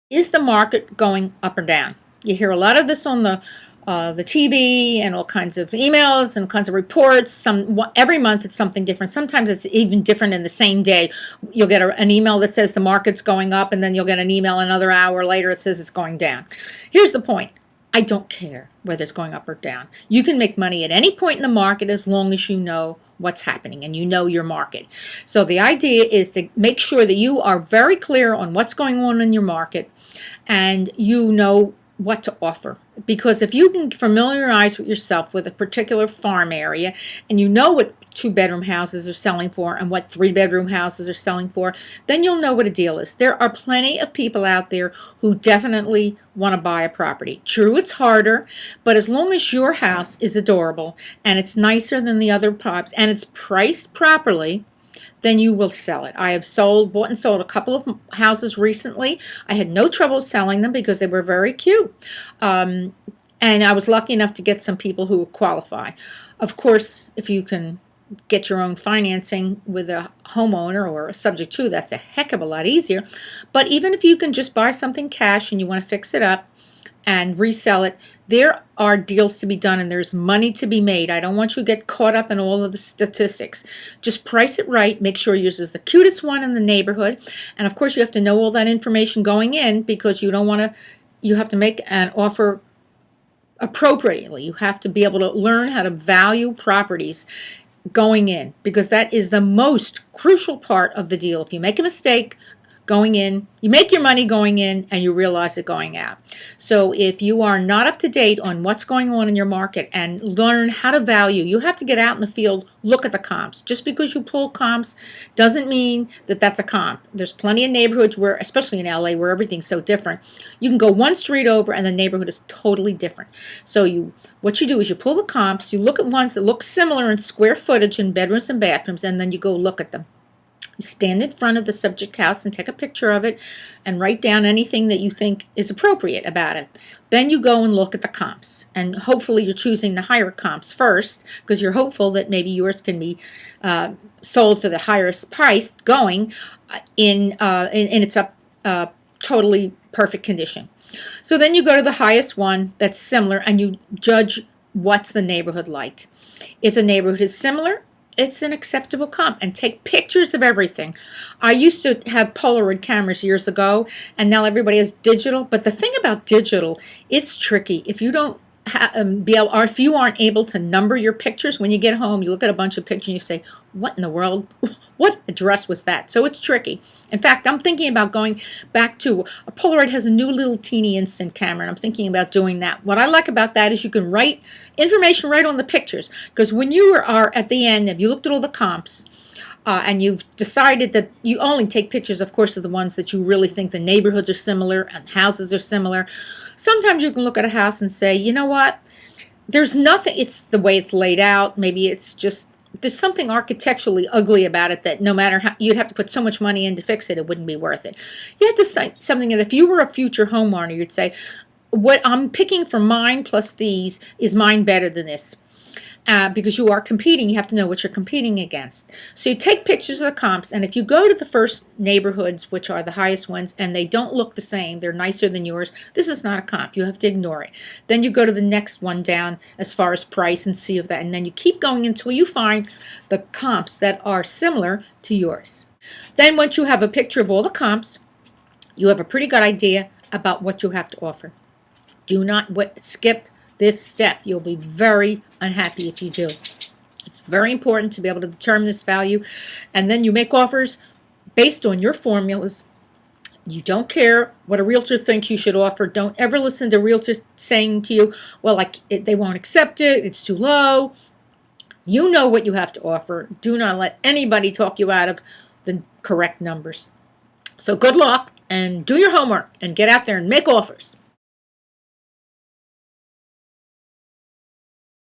Is the market going up or down? You hear a lot of this on the TV and all kinds of emails and all kinds of reports. Every month it's something different. Sometimes it's even different in the same day. You'll get an email that says the market's going up, and then you'll get an email another hour later that says it's going down. Here's the point. I don't care whether it's going up or down. You can make money at any point in the market as long as you know what's happening and you know your market. So the idea is to make sure that you are very clear on what's going on in your market and you know what to offer. Because if you can familiarize with yourself with a particular farm area and you know what 2-bedroom houses are selling for and what 3-bedroom houses are selling for, then you'll know what a deal is. There are plenty of people out there who definitely want to buy a property. True, it's harder, but as long as your house is adorable and it's nicer than the other props and it's priced properly, then you will sell it. I have bought and sold a couple of houses recently. I had no trouble selling them because they were very cute. And I was lucky enough to get some people who would qualify. Of course, if you can get your own financing with a homeowner or a subject to, that's a heck of a lot easier. But even if you can just buy something cash and you want to fix it up and resell it, there are deals to be done and there's money to be made. I don't want you to get caught up in all of the statistics. Just price it right. Make sure yours is the cutest one in the neighborhood. And of course, you have to know all that information going in because you have to make an offer appropriately. You have to be able to learn how to value properties going in because that is the most crucial part of the deal. If you make a mistake going in, you make your money going in and you realize it going out. So if you are not up to date on what's going on in your market and learn how to value, you have to get out in the field, look at the comps. Just because you pull comps doesn't mean that that's a comp. There's plenty of neighborhoods where, especially in LA, where everything's so different, you can go one street over and the neighborhood is totally different. So what you do is you pull the comps, you look at ones that look similar in square footage in bedrooms and bathrooms, and then you go look at them. You stand in front of the subject house and take a picture of it and write down anything that you think is appropriate about it. Then you go and look at the comps. And hopefully you're choosing the higher comps first because you're hopeful that maybe yours can be sold for the highest price going in its totally perfect condition. So then you go to the highest one that's similar and you judge what's the neighborhood like. If the neighborhood is similar, it's an acceptable comp, and take pictures of everything. I used to have Polaroid cameras years ago, and now everybody has digital. But the thing about digital, it's tricky. If you don't or if you aren't able to number your pictures when you get home, you look at a bunch of pictures and you say, what in the world? What address was that? So it's tricky. In fact, I'm thinking about going back to a Polaroid has a new little teeny instant camera, and I'm thinking about doing that. What I like about that is you can write information right on the pictures, because when you are at the end, if you looked at all the comps, and you've decided that you only take pictures, of course, of the ones that you really think the neighborhoods are similar and houses are similar. Sometimes you can look at a house and say, you know what, there's nothing, it's the way it's laid out. Maybe it's just, there's something architecturally ugly about it that no matter how, you'd have to put so much money in to fix it, it wouldn't be worth it. You have to say something that if you were a future homeowner, you'd say, what I'm picking for mine plus these, is mine better than this? Because you are competing, you have to know what you're competing against. So you take pictures of the comps, and if you go to the first neighborhoods, which are the highest ones, and they don't look the same, they're nicer than yours, this is not a comp. You have to ignore it. Then you go to the next one down as far as price and see if that, and then you keep going until you find the comps that are similar to yours. Then once you have a picture of all the comps, you have a pretty good idea about what you have to offer. Do not skip this step. You'll be very unhappy if you do. It's very important to be able to determine this value, and then you make offers based on your formulas. You don't care what a realtor thinks you should offer. Don't ever listen to realtors saying to you, well, they won't accept it, it's too low. You know what you have to offer. Do not let anybody talk you out of the correct numbers. So good luck, and do your homework and get out there and make offers.